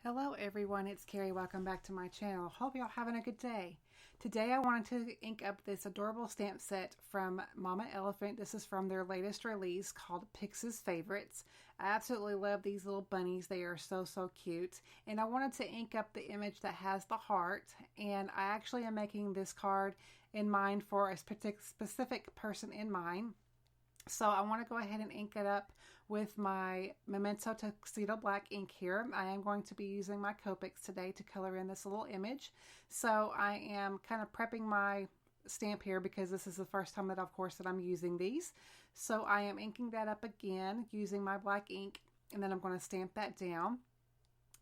Hello everyone, it's Carrie. Welcome back to my channel. Hope y'all having a good day. Today I wanted to ink up this adorable stamp set from Mama Elephant. This is from their latest release called Pix's Favorites. I absolutely love these little bunnies. They are so cute. And I wanted to ink up the image that has the heart. And I actually am making this card in mind for a specific person in mind. So I want to go ahead and ink it up with my Memento Tuxedo Black ink here. I am going to be using my Copics today to color in this little image. So I am kind of prepping my stamp here because this is the first time that, of course, that I'm using these. So I am inking that up again using my black ink, and then I'm going to stamp that down.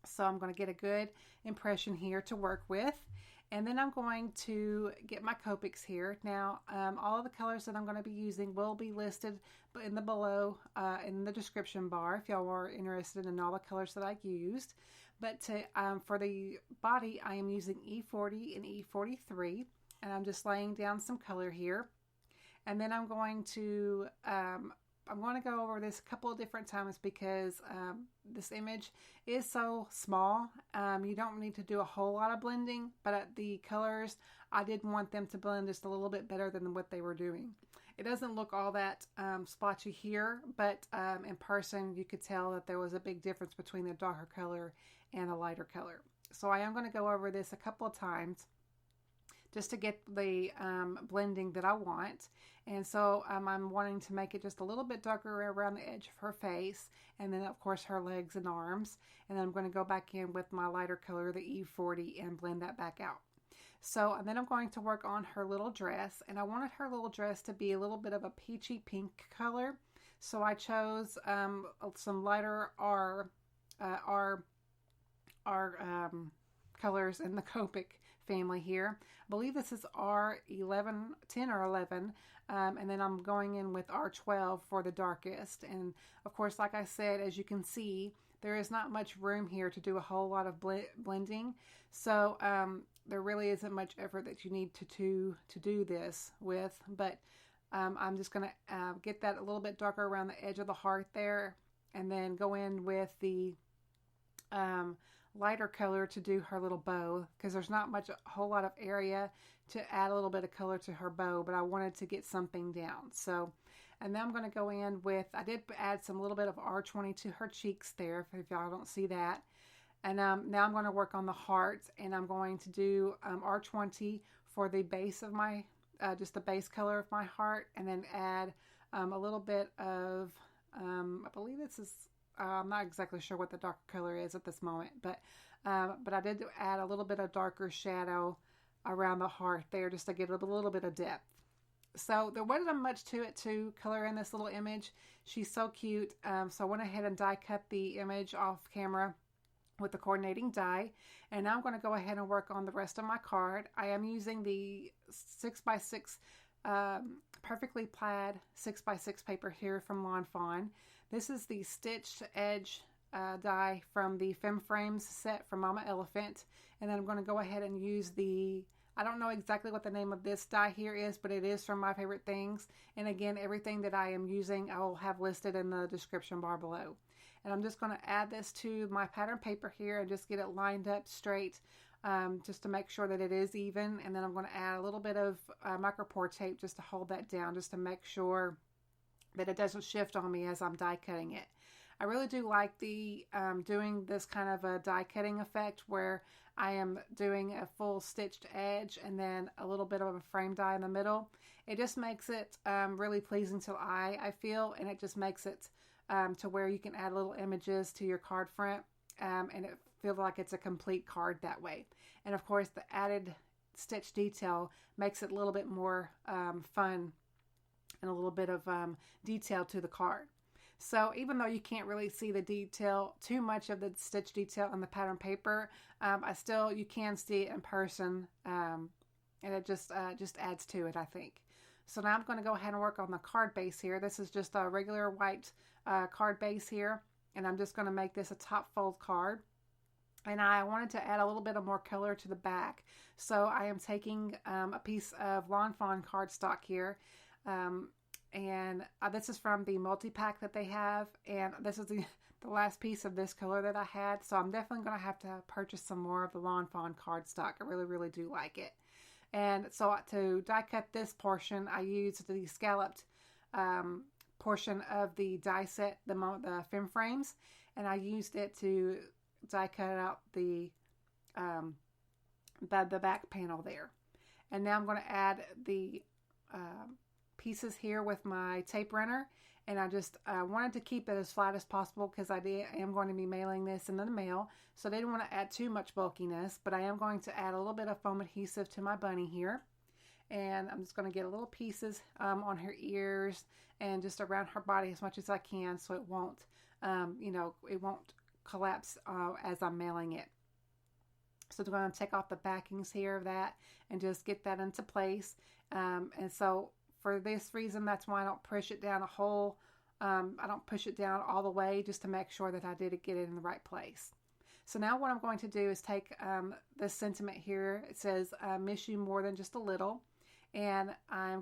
So I'm going to get a good impression here to work with. And then I'm going to get my Copics here. Now, all of the colors that I'm going to be using will be listed in the below in the description bar if y'all are interested in all the colors that I used. But for the body, I am using E40 and E43, and I'm just laying down some color here. And then I'm going to go over this a couple of different times because this image is so small. You don't need to do a whole lot of blending, but the colors, I did want them to blend just a little bit better than what they were doing. It doesn't look all that splotchy here, but in person you could tell that there was a big difference between the darker color and the lighter color. So I am going to go over this a couple of times just to get the blending that I want. And so I'm wanting to make it just a little bit darker around the edge of her face, and then of course her legs and arms. And then I'm going to go back in with my lighter color, the E40, and blend that back out. So and then I'm going to work on her little dress, and I wanted her little dress to be a little bit of a peachy pink color. So I chose some lighter R colors in the Copic family here. I believe this is R11, 10 or 11, and then I'm going in with R12 for the darkest. And of course, like I said, as you can see, there is not much room here to do a whole lot of blending. So there really isn't much effort that you need to do this with, but I'm just going to get that a little bit darker around the edge of the heart there, and then go in with the lighter color to do her little bow, because there's not a whole lot of area to add a little bit of color to her bow, but I wanted to get something down. So, and then I'm going to go in with, I did add some little bit of R20 to her cheeks there, if y'all don't see that. And now I'm going to work on the heart, and I'm going to do R20 for the base of my, just the base color of my heart, and then add a little bit of, I believe this is, I'm not exactly sure what the darker color is at this moment, but I did add a little bit of darker shadow around the heart there just to get a little bit of depth. So there wasn't much to it to color in this little image. She's so cute. So I went ahead and die cut the image off camera with the coordinating die, and now I'm going to go ahead and work on the rest of my card. I am using the 6x6 perfectly plaid 6x6 paper here from Lawn Fawn. This is the stitched edge die from the Fem Frames set from Mama Elephant. And then I'm going to go ahead and use the, I don't know exactly what the name of this die here is, but it is from My Favorite Things. And again, everything that I am using, I will have listed in the description bar below. And I'm just going to add this to my pattern paper here and just get it lined up straight, just to make sure that it is even. And then I'm going to add a little bit of micropore tape just to hold that down, just to make sure that it doesn't shift on me as I'm die cutting it. I really do like the doing this kind of a die cutting effect where I am doing a full stitched edge and then a little bit of a frame die in the middle. It just makes it really pleasing to the eye, I feel, and it just makes it to where you can add little images to your card front, and it feels like it's a complete card that way. And of course, the added stitch detail makes it a little bit more fun and a little bit of detail to the card. So even though you can't really see the detail, too much of the stitch detail on the pattern paper, you can see it in person, and it just adds to it, I think. So now I'm going to go ahead and work on the card base here. This is just a regular white card base here, and I'm just going to make this a top fold card. And I wanted to add a little bit of more color to the back. So I am taking a piece of Lawn Fawn cardstock here, and this is from the multi-pack that they have, and this is the the last piece of this color that I had. So I'm definitely going to have to purchase some more of the Lawn Fawn cardstock. I really, really do like it. And so to die cut this portion, I used the scalloped portion of the die set, the Fem frames, and I used it to die cut out the back panel there. And now I'm going to add the pieces here with my tape runner, and I just wanted to keep it as flat as possible because I am going to be mailing this in the mail, so I didn't want to add too much bulkiness, but I am going to add a little bit of foam adhesive to my bunny here, and I'm just going to get a little pieces on her ears and just around her body as much as I can, so it won't it won't collapse as I'm mailing it. So I'm going to take off the backings here of that and just get that into place. And so for this reason, that's why I don't push it down I don't push it down all the way, just to make sure that I did get it in the right place. So now what I'm going to do is take this sentiment here. It says, miss you more than just a little. And I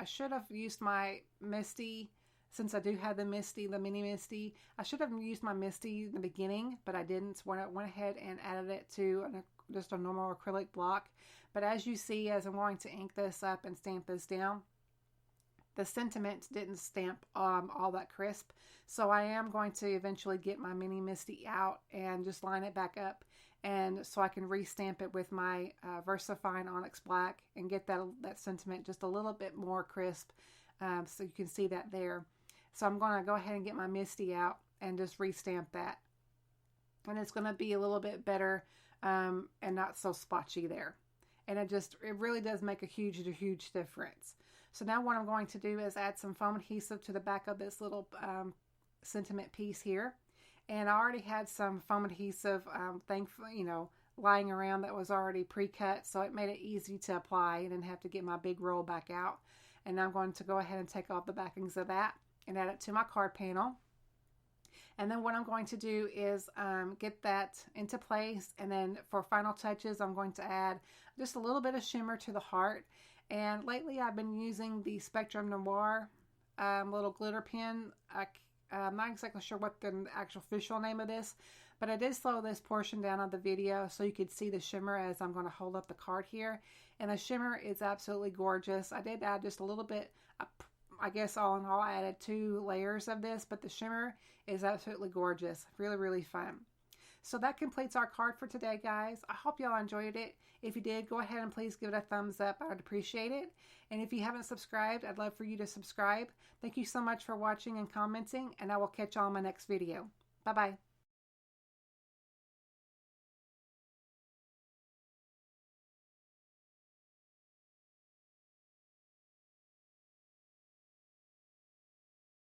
should have used my Misty, since I do have the Misty, the mini Misty. I should have used my Misty in the beginning, but I didn't. So I went ahead and added it to just a normal acrylic block. But as you see, as I'm going to ink this up and stamp this down, the sentiment didn't stamp all that crisp. So I am going to eventually get my mini Misty out and just line it back up, and so I can restamp it with my VersaFine Onyx Black and get that sentiment just a little bit more crisp. So you can see that there. So I'm going to go ahead and get my Misty out and just restamp that. And it's going to be a little bit better and not so splotchy there. And it really does make a huge, huge difference. So now what I'm going to do is add some foam adhesive to the back of this little sentiment piece here. And I already had some foam adhesive lying around that was already pre-cut. So it made it easy to apply. I didn't have to get my big roll back out. And now I'm going to go ahead and take off the backings of that and add it to my card panel. And then what I'm going to do is get that into place. And then for final touches, I'm going to add just a little bit of shimmer to the heart. And lately I've been using the Spectrum Noir little glitter pen. I'm not exactly sure what the actual official name of this, but I did slow this portion down of the video so you could see the shimmer as I'm going to hold up the card here. And the shimmer is absolutely gorgeous. I did add just a little bit, I guess all in all I added 2 layers of this, but the shimmer is absolutely gorgeous. Really, really fun. So that completes our card for today, guys. I hope y'all enjoyed it. If you did, go ahead and please give it a thumbs up. I would appreciate it. And if you haven't subscribed, I'd love for you to subscribe. Thank you so much for watching and commenting, and I will catch y'all in my next video. Bye-bye.